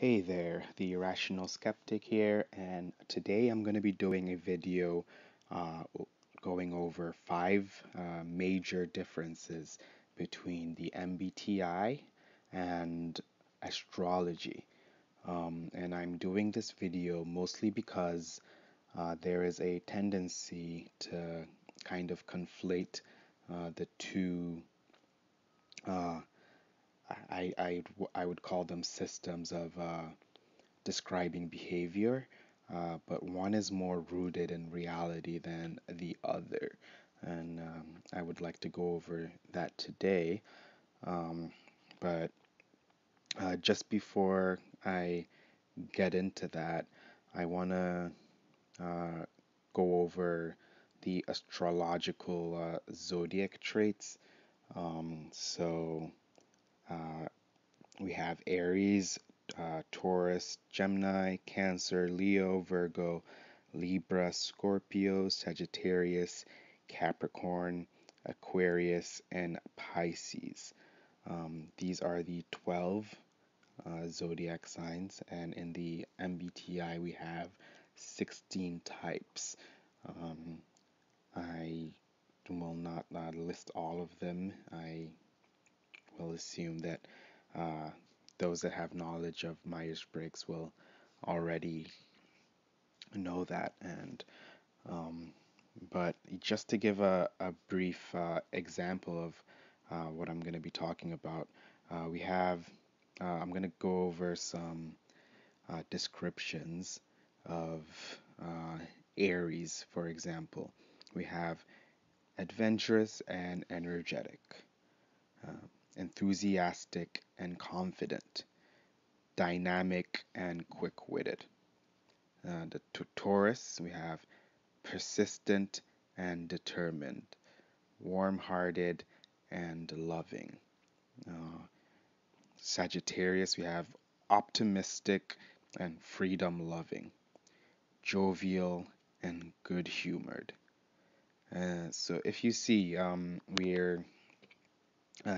Hey there, the Irrational Skeptic here, and today I'm going to be doing a video uh, going over five major differences between the MBTI and astrology. And I'm doing this video mostly because there is a tendency to kind of conflate the two. Uh, I would call them systems of describing behavior, but one is more rooted in reality than the other. And I would like to go over that today. Um, but just before I get into that, I want to uh, go over the astrological zodiac traits. So uh, we have Aries, Taurus, Gemini, Cancer, Leo, Virgo, Libra, Scorpio, Sagittarius, Capricorn, Aquarius, and Pisces. These are the 12 zodiac signs, and in the MBTI we have 16 types. Um, I will not list all of them. I will assume that uh, those that have knowledge of Myers-Briggs will already know that. And um, but just to give a brief example of what I'm going to be talking about, we have I'm going to go over some descriptions of uh, Aries, for example. We have adventurous and energetic, uh, enthusiastic and confident, dynamic and quick-witted. The Taurus, we have persistent and determined, warm-hearted and loving. Uh, Sagittarius, we have optimistic and freedom-loving, jovial and good-humored. So if you see, we're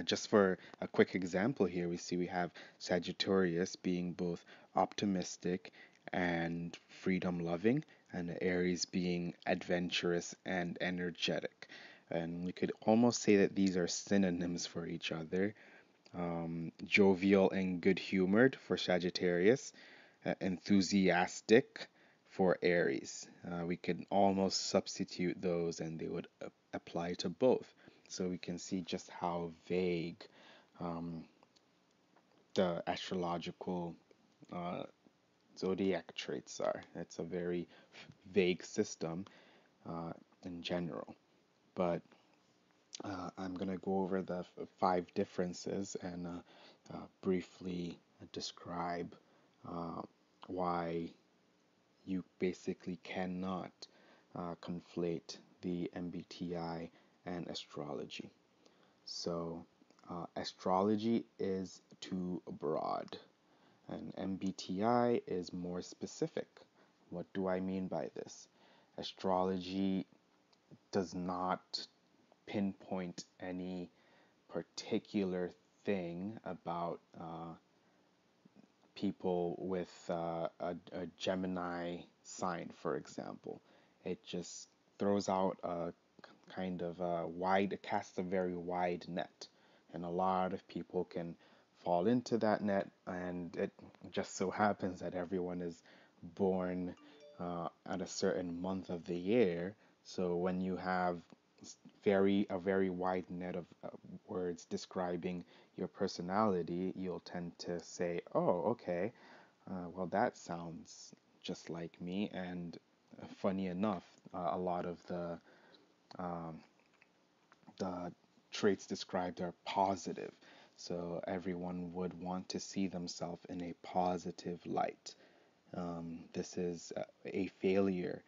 just for a quick example here, we have Sagittarius being both optimistic and freedom loving, and Aries being adventurous and energetic. And we could almost say that these are synonyms for each other. Jovial and good humored for Sagittarius, enthusiastic for Aries. We can almost substitute those and they would apply to both. So we can see just how vague um, the astrological uh, zodiac traits are. It's a very vague system uh, in general. But I'm going to go over the five differences and briefly describe uh, why you basically cannot conflate the MBTI and astrology. So, astrology is too broad, and MBTI is more specific. What do I mean by this? Astrology does not pinpoint any particular thing about people with a Gemini sign, for example. It just throws out a kind of a wide, it casts a very wide net, and a lot of people can fall into that net. And it just so happens that everyone is born at a certain month of the year. So when you have very wide net of words describing your personality, you'll tend to say, "Oh, okay, well that sounds just like me." And funny enough, a lot of um, the traits described are positive. So everyone would want to see themselves in a positive light. This is a failure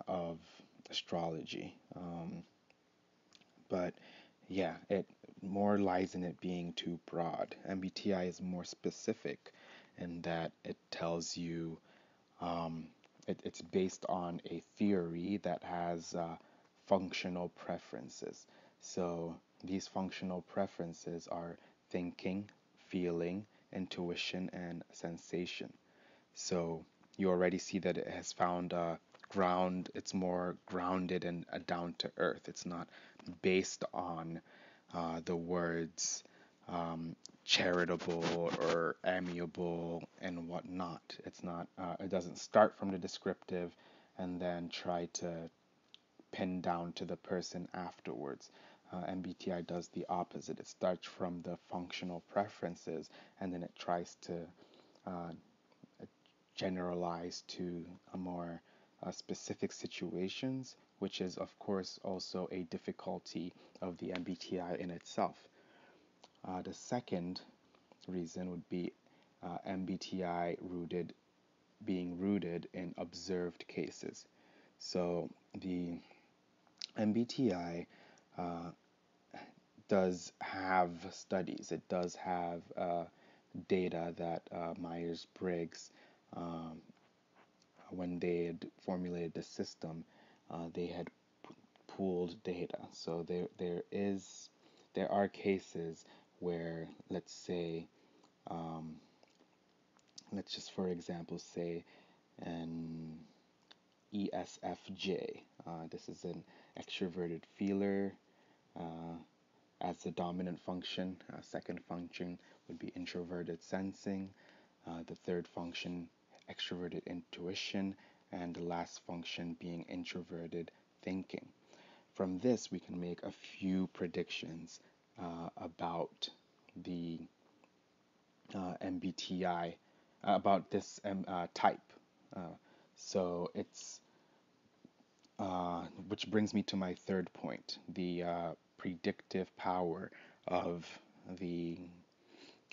of astrology. But yeah, it more lies in it being too broad. MBTI is more specific in that it tells you it's based on a theory that has functional preferences. So these functional preferences are thinking, feeling, intuition, and sensation. So you already see that it has found a ground, it's more grounded and down to earth. It's not based on the words charitable or amiable and whatnot. It's not, it doesn't start from the descriptive and then try to pin down to the person afterwards. MBTI does the opposite. It starts from the functional preferences and then it tries to uh, generalize to a more specific situations, which is, of course, also a difficulty of the MBTI in itself. The second reason would be MBTI being rooted in observed cases. So the MBTI uh, does have studies. It does have data that Myers-Briggs, um, when they had formulated the system, they had pooled data. So there are cases where, let's say, um, let's just for example say an ESFJ. This is an extroverted feeler uh, as the dominant function. Second function would be introverted sensing. The third function, extroverted intuition, and the last function being introverted thinking. From this, we can make a few predictions about the MBTI, about this type. Uh, so it's which brings me to my third point, the predictive power of the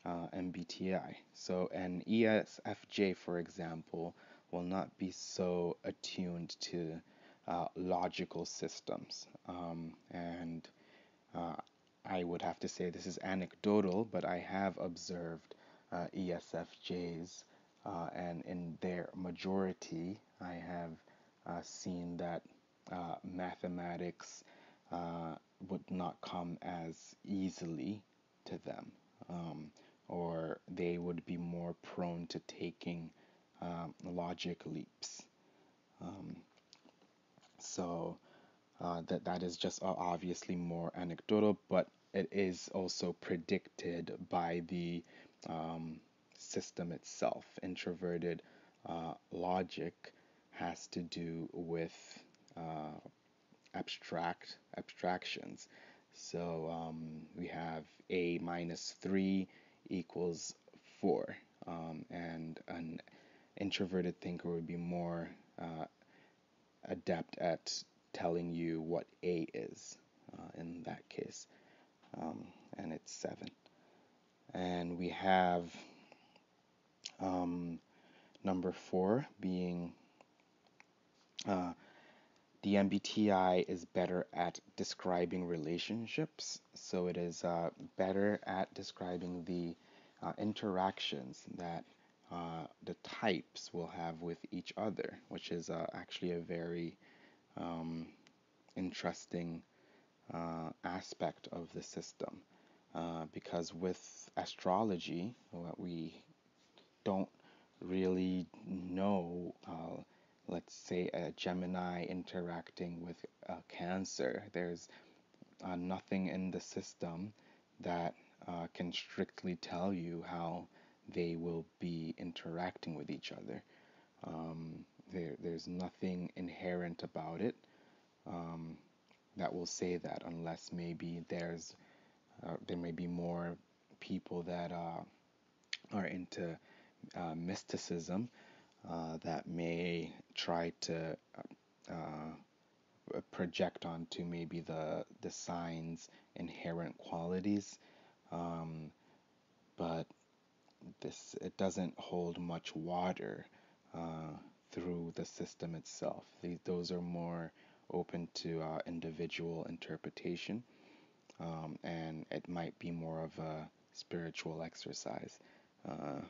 MBTI. So an ESFJ, for example, will not be so attuned to logical systems. And I would have to say this is anecdotal, but I have observed ESFJs, and in their majority, I have seen that mathematics would not come as easily to them, um, or they would be more prone to taking logic leaps. Um, so that is just obviously more anecdotal, but it is also predicted by the um, system itself. Introverted logic has to do with uh, abstractions. So we have a minus 3 equals 4, and an introverted thinker would be more adept at telling you what A is in that case, and it's 7. And we have um, number 4 being uh, the MBTI is better at describing relationships, so it is better at describing the interactions that the types will have with each other, which is actually a very um, interesting aspect of the system. Because with astrology, what we don't really know, let's say a Gemini interacting with a Cancer, there's nothing in the system that can strictly tell you how they will be interacting with each other. There's nothing inherent about it that will say that, unless maybe there may be more people that are into mysticism that may try to project onto maybe the sign's inherent qualities, um, but it doesn't hold much water uh, through the system itself. Those are more open to individual interpretation, and it might be more of a spiritual exercise, uh,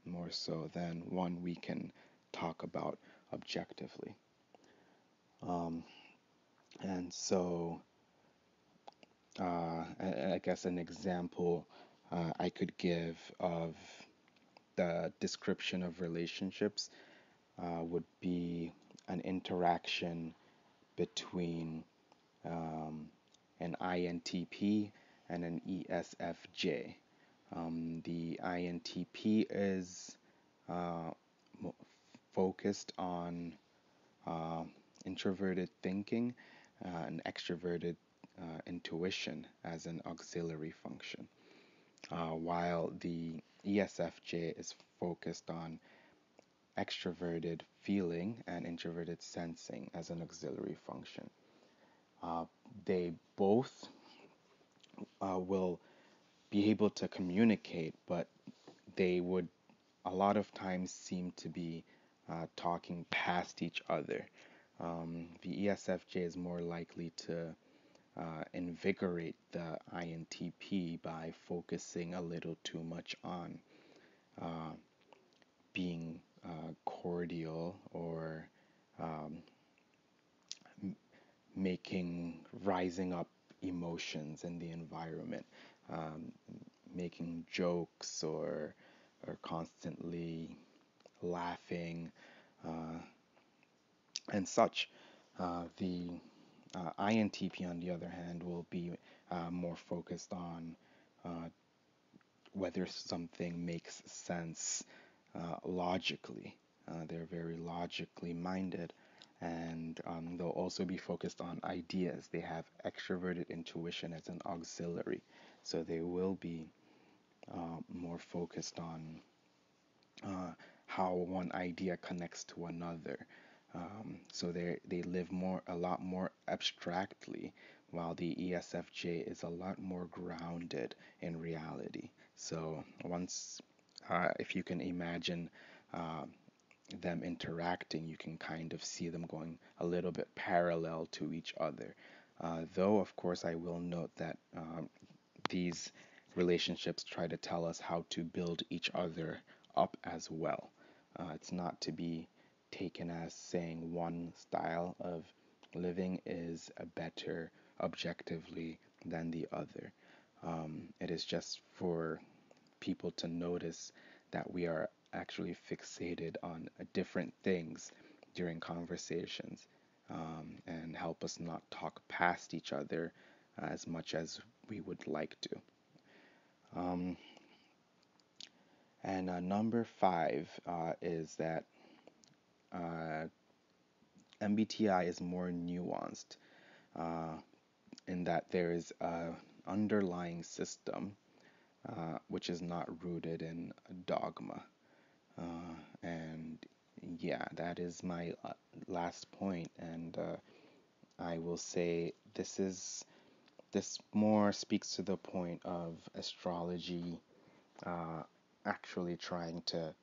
more so than one we can talk about objectively. Um, and so, I guess an example I could give of the description of relationships would be an interaction between an INTP and an ESFJ. The INTP is uh, focused on uh, introverted thinking and extroverted intuition as an auxiliary function, while the ESFJ is focused on extroverted feeling and introverted sensing as an auxiliary function. Uh, they both will be able to communicate, but they would a lot of times seem to be talking past each other. The ESFJ is more likely to invigorate the INTP by focusing a little too much on uh, being cordial or um, rising up emotions in the environment, um, making jokes or constantly laughing uh, and such. The INTP, on the other hand, will be more focused on whether something makes sense logically. They're very logically minded, and they'll also be focused on ideas. They have extroverted intuition as an auxiliary, so they will be more focused on how one idea connects to another. So they live a lot more abstractly, while the ESFJ is a lot more grounded in reality. So if you can imagine uh, them interacting, you can kind of see them going a little bit parallel to each other. Though, of course, I will note that these relationships try to tell us how to build each other up as well. It's not to be taken as saying one style of living is a better objectively than the other. It is just for people to notice that we are actually fixated on different things during conversations, and help us not talk past each other as much as we would like to. Um, and number five is that uh, MBTI is more nuanced in that there is a underlying system which is not rooted in dogma. And yeah, that is my last point. And I will say this more speaks to the point of astrology uh, actually trying to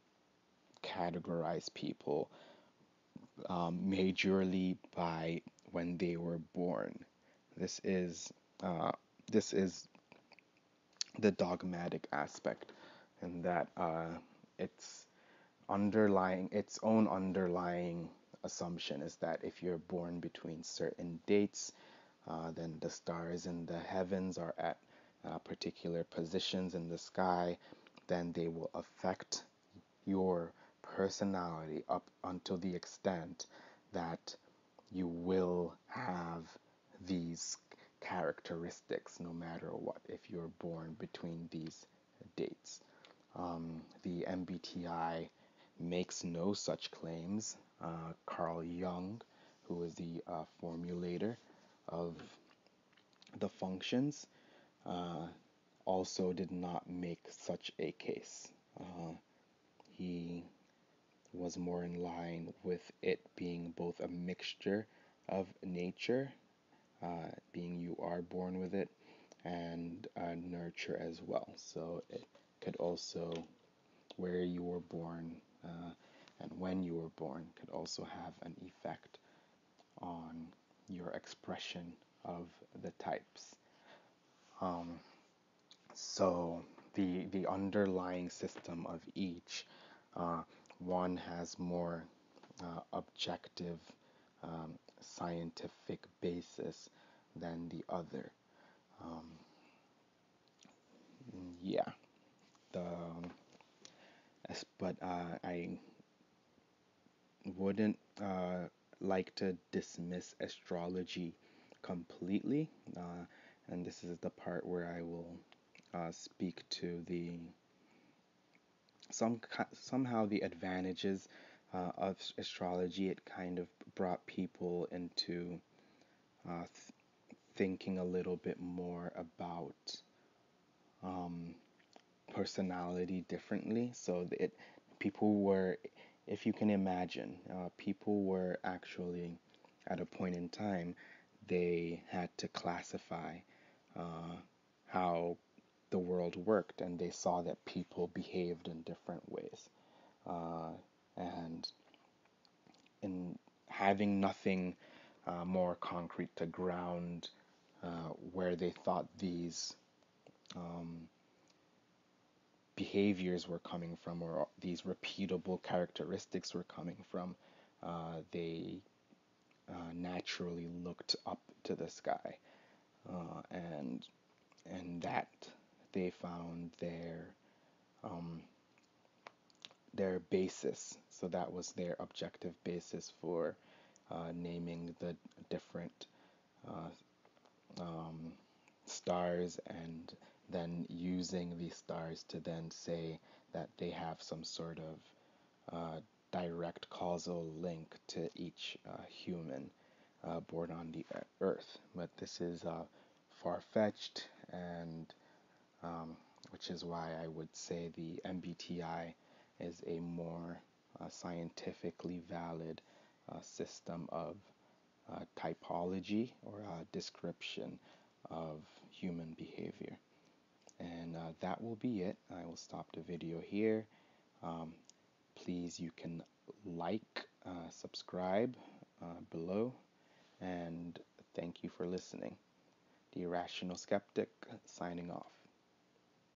categorize people majorly by when they were born. This is uh, this is the dogmatic aspect, and that its own underlying assumption is that if you're born between certain dates, then the stars in the heavens are at particular positions in the sky, then they will affect your personality up until the extent that you will have these characteristics no matter what if you're born between these dates. The MBTI makes no such claims. Carl Jung, who is the formulator of the functions, uh, also did not make such a case. He was more in line with it being both a mixture of nature, being you are born with it, and nurture as well. So it could also, where you were born and when you were born, could also have an effect on your expression of the types. Um, so the underlying system of each, uh, one has more objective scientific basis than the other. Um, yeah, the But I wouldn't like to dismiss astrology completely. And this is the part where I will speak to the somehow the advantages of astrology. It kind of brought people into thinking a little bit more about personality differently. So it people were, if you can imagine, people were actually at a point in time they had to classify how the world worked, and they saw that people behaved in different ways. Uh, and in having nothing more concrete to ground where they thought these behaviors were coming from, or these repeatable characteristics were coming from, they naturally looked up to the sky, and that they found their basis. So that was their objective basis for naming the different stars, and then using these stars to then say that they have some sort of direct causal link to each human born on the earth. But this is far-fetched, and which is why I would say the MBTI is a more scientifically valid system of typology, or description of human behavior. And that will be it. I will stop the video here. Um, Please, you can like, subscribe below, and thank you for listening. The Irrational Skeptic signing off.